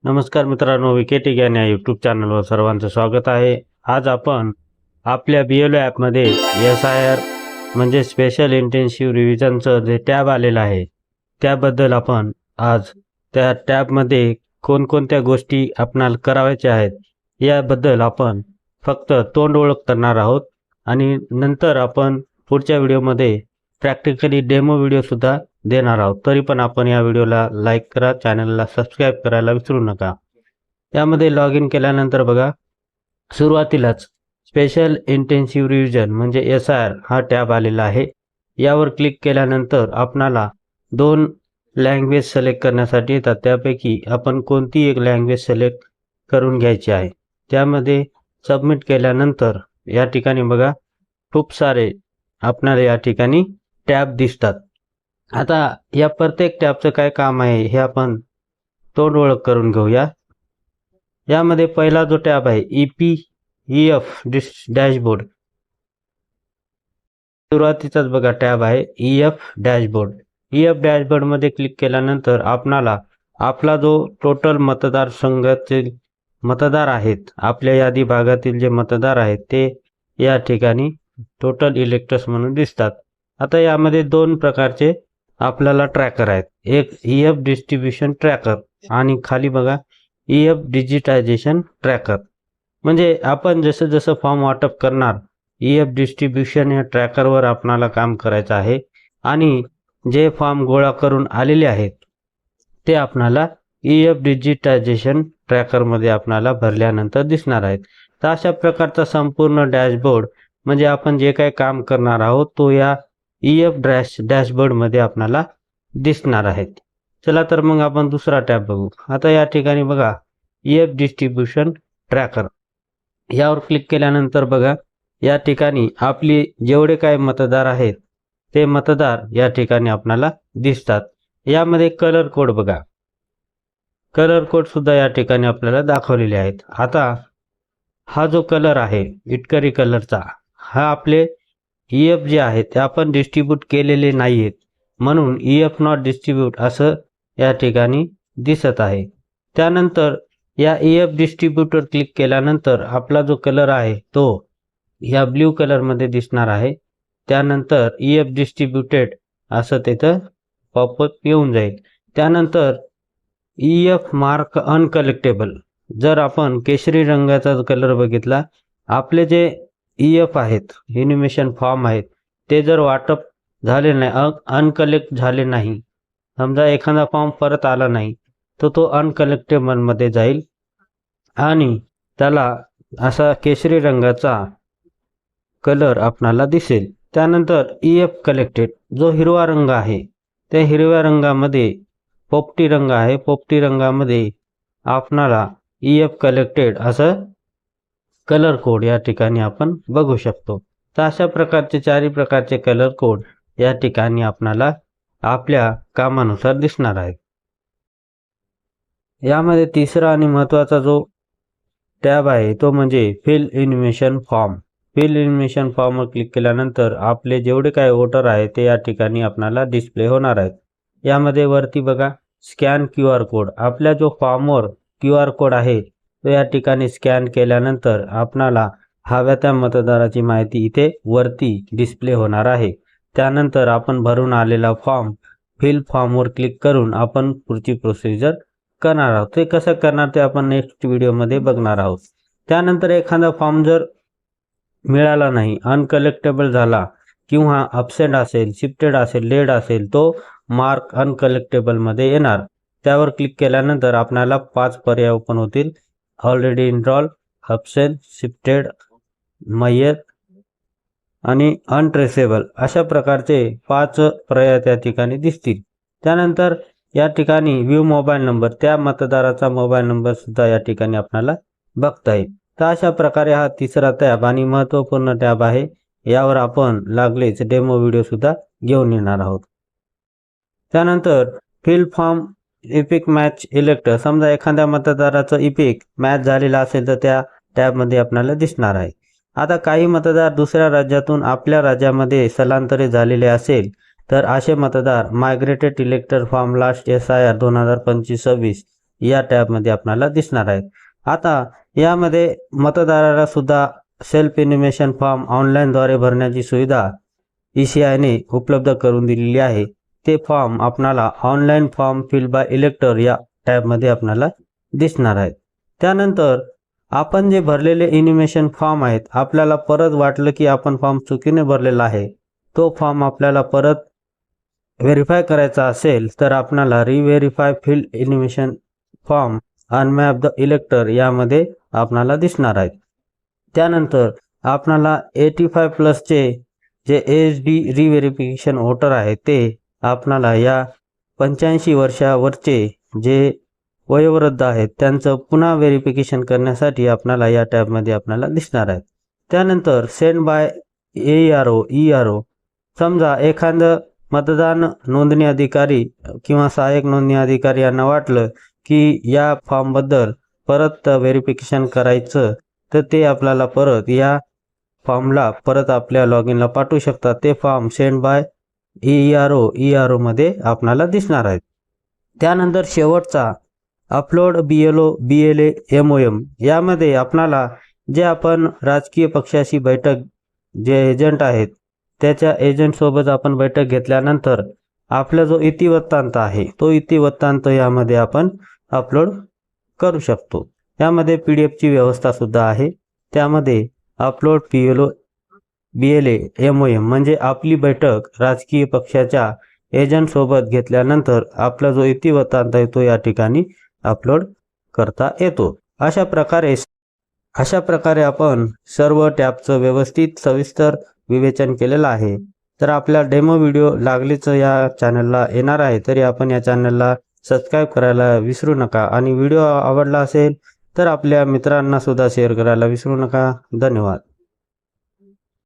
नमस्कार मित्रांनो, विकेटी ज्ञान या यूट्यूब चॅनलवर सर्वांचं स्वागत आहे. आज आपण आपल्या BLO ॲपमध्ये SIR म्हणजे स्पेशल इंटेन्सिव्ह रिव्हिजनचं जे टॅब आलेलं आहे त्याबद्दल आपण आज त्या टॅबमध्ये कोणकोणत्या गोष्टी आपणाला करायच्या आहेत याबद्दल आपण फक्त तोंड ओळख करणार आहोत आणि नंतर आपण पुढच्या व्हिडिओमध्ये प्रॅक्टिकली डेमो व्हिडिओसुद्धा देणार आहोत. तरी पण आपण या व्हिडिओला लाईक करा, चॅनलला सबस्क्राईब करायला विसरू नका. यामध्ये लॉग इन केल्यानंतर बघा, सुरुवातीलाच स्पेशल इंटेन्सिव्ह रिव्हिजन म्हणजे SIR हा टॅब आलेला आहे. यावर क्लिक केल्यानंतर आपणाला 2 लँग्वेज सिलेक्ट करण्यासाठी येतात. त्यापैकी आपण कोणती एक लँग्वेज सिलेक्ट करून घ्यायची आहे. त्यामध्ये सबमिट केल्यानंतर या ठिकाणी बघा खूप सारे आपणाला या ठिकाणी टॅब दिसतात. आता या प्रत्येक टॅबचं काय काम आहे हे आपण तोंड ओळख करून घेऊया. यामध्ये पहिला जो टॅब आहे EF डॅशबोर्ड, सुरुवातीचाच बघा टॅब आहे EF डॅशबोर्ड. EF डॅशबोर्डमध्ये क्लिक केल्यानंतर आपणाला आपला जो टोटल मतदारसंघाचे मतदार आहेत, आपल्या यादी भागातील जे मतदार आहेत ते या ठिकाणी टोटल इलेक्टर्स म्हणून दिसतात. आता यामध्ये 2 प्रकारचे आपल्याला ट्रॅकर आहेत. एक EF डिस्ट्रीब्युशन ट्रॅकर आणि खाली बघा EF डिजिटायझेशन ट्रॅकर. म्हणजे आपण जसं जसं फॉर्म वाटप करणार EF डिस्ट्रीब्युशन या ट्रॅकरवर आपणाला काम करायचं आहे आणि जे फॉर्म गोळा करून आलेले आहेत ते आपणाला EF डिजिटायझेशन ट्रॅकरमध्ये आपणाला भरल्यानंतर दिसणार आहेत. तर अशा प्रकारचा संपूर्ण डॅशबोर्ड म्हणजे आपण जे काही काम करणार आहोत तो या EF डॅशबोर्डमध्ये आपणाला दिसणार आहेत. चला तर मग आपण दुसरा टॅब बघू. आता या ठिकाणी बघा EF डिस्ट्रीब्युशन ट्रॅकर, यावर क्लिक केल्यानंतर बघा या ठिकाणी आपली जेवढे काही मतदार आहेत ते मतदार या ठिकाणी आपणाला दिसतात. यामध्ये कलर कोड बघा, कलर कोड सुद्धा या ठिकाणी आपल्याला दाखवलेले आहेत. आता हा जो कलर आहे इटकरी कलरचा, हा आपले EF जे आहे ते आपण डिस्ट्रीब्यूट केलेले नाही आहेत म्हणून EF नॉट डिस्ट्रीब्यूट असं या ठिकाणी दिसत आहे. त्यानंतर या EF डिस्ट्रीब्यूटवर क्लिक केल्यानंतर आपला जो कलर आहे तो या ब्ल्यू कलरमध्ये दिसणार आहे. त्यानंतर EF डिस्ट्रीब्युटेड असं तिथं पॉपअप येऊन जाईल. त्यानंतर EF मार्क अनकलेक्टेबल, जर आपण केशरी रंगाचा कलर बघितला, आपले जे EF आहेत इन्युमेशन फॉर्म आहेत ते जर वाटप झाले नाही, अनकलेक्ट झाले नाही, समजा एखादा फॉर्म परत आला नाही तर तो अनकलेक्टेबलमध्ये जाईल आणि त्याला असा केशरी रंगाचा कलर आपणाला दिसेल. त्यानंतर EF कलेक्टेड, जो हिरवा रंग आहे त्या हिरव्या रंगामध्ये पोपटी रंग आहे, पोपटी रंगामध्ये आपणाला EF कलेक्टेड असं कलर कोड या ठिकाणी आपण बघू शकतो. तर अशा प्रकारचे 4 प्रकारचे कलर कोड या ठिकाणी आपणाला आपल्या कामानुसार दिसणार आहेत. यामध्ये तिसरा आणि महत्त्वाचा जो टॅब आहे तो म्हणजे fill information form. Fill information फॉर्मवर क्लिक केल्यानंतर आपले जेवढे काही वोटर आहे ते या ठिकाणी आपणाला डिस्प्ले होणार आहेत. यामध्ये वरती बघा स्कॅन QR कोड, आपल्या जो फॉर्मवर QR कोड आहे तो या ठिकाणी स्कॅन केल्यानंतर आपणाला हव्या त्या मतदाराची माहिती इथे वरती डिस्प्ले होणार आहे. त्यानंतर आपण भरून आलेला फॉर्म फिल फॉर्मवर क्लिक करून आपण पुढची प्रोसिजर करणार आहोत. ते कसं करणार ते आपण नेक्स्ट व्हिडिओमध्ये बघणार आहोत. त्यानंतर एखादा फॉर्म जर मिळाला नाही, अनकलेक्टेबल झाला किंवा अब्सेंट असेल, शिफ्टेड असेल, लेड असेल, तो मार्क अनकलेक्टेबलमध्ये येणार. त्यावर क्लिक केल्यानंतर आपल्याला 5 पर्याय ओपन होतील. ऑलरेडी इनरोल, अब्सेंट, शिफ्टेड, मय्यत आणि अनट्रेसेबल अशा प्रकारचे 5 पर्याय त्या ठिकाणी दिसतील. त्यानंतर या ठिकाणी व्ह्यू मोबाईल नंबर, त्या मतदाराचा मोबाईल नंबर सुद्धा या ठिकाणी आपल्याला बघता येईल. तर अशा प्रकारे हा तिसरा टॅब आणि महत्त्वपूर्ण टॅब आहे. यावर आपण लागलेच डेमो व्हिडिओ सुद्धा घेऊन येणार आहोत. त्यानंतर fill form EPIC match elector, समजा एखाद्या मतदाराचं इपिक मॅच झालेला असेल तर त्या टॅबमध्ये आपल्याला दिसणार आहे. आता काही मतदार दुसऱ्या राज्यातून आपल्या राज्यामध्ये स्थलांतरित झालेले असेल तर असे मतदार मायग्रेटेड इलेक्टर फॉर्म लास्ट SIR 2025-26 या टॅबमध्ये आपल्याला दिसणार आहेत। आता यामध्ये मतदाराला सुद्धा सेल्फ इन्युमेशन फॉर्म ऑनलाईनद्वारे भरण्याची सुविधा ECIने उपलब्ध करून दिलेली आहे। ते फॉर्म आपल्याला online form fill by elector या टॅबमध्ये आपल्याला दिसणार आहेत। त्यानंतर आपण जे भरलेले इन्युमेशन फॉर्म आहेत, आपल्याला परत वाटलं की आपण फॉर्म चुकीने भरलेला आहे, तो फॉर्म आपल्याला परत व्हेरीफाय करायचा असेल तर आपल्याला reverify fill enumeration form on map the elector यामध्ये आपल्याला दिसणार आहेत। त्यानंतर आपल्याला 85+चे जे HD रिव्हेरिफिकेशन वोटर आहे ते आपल्याला या 85 वर्षावरचे जे वयोवृद्ध आहेत त्यांचं पुन्हा व्हेरिफिकेशन करण्यासाठी आपल्याला या टॅबमध्ये आपल्याला दिसणार आहे। त्यानंतर सेंड बाय ERO समजा एखादं मतदान नोंदणी अधिकारी किंवा सहाय्यक नोंदणी अधिकारी यांना वाटलं की या फॉर्मबद्दल परत व्हेरिफिकेशन करायचं तर ते आपल्याला परत या फॉर्मला परत आपल्या लॉगिनला पाठवू शकतात। ते फॉर्म सेंड बाय ERO मध्ये आपल्याला दिसणार आहेत। त्यानंतर शेवटचा अपलोड BLO BLA MOM यामध्ये आपल्याला जे आपण राजकीय पक्षाशी बैठक जे एजंट आहेत त्याच्या एजंटसोबत आपण बैठक घेतल्यानंतर आपला जो इतिवृत्तांत आहे तो इतिवृत्तांत यामध्ये आपण अपलोड करू शकतो। यामध्ये PDF ची व्यवस्था सुद्धा आहे। त्यामध्ये अपलोड BLA MOM म्हणजे आपली बैठक राजकीय पक्षाच्या एजंटसोबत घेतल्यानंतर आपला जो इतिवृत्तांत आहे तो या ठिकाणी अपलोड करता येतो। अशा प्रकारे आपण सर्व टॅबचं व्यवस्थित सविस्तर विवेचन केलेलं आहे। तर आपल्या डेमो व्हिडिओ लागलीच या चॅनलला येणार आहे तरी आपण या चॅनलला सबस्क्राईब करायला विसरू नका आणि व्हिडिओ आवडला असेल तर आपल्या मित्रांना सुद्धा शेअर करायला विसरू नका। धन्यवाद।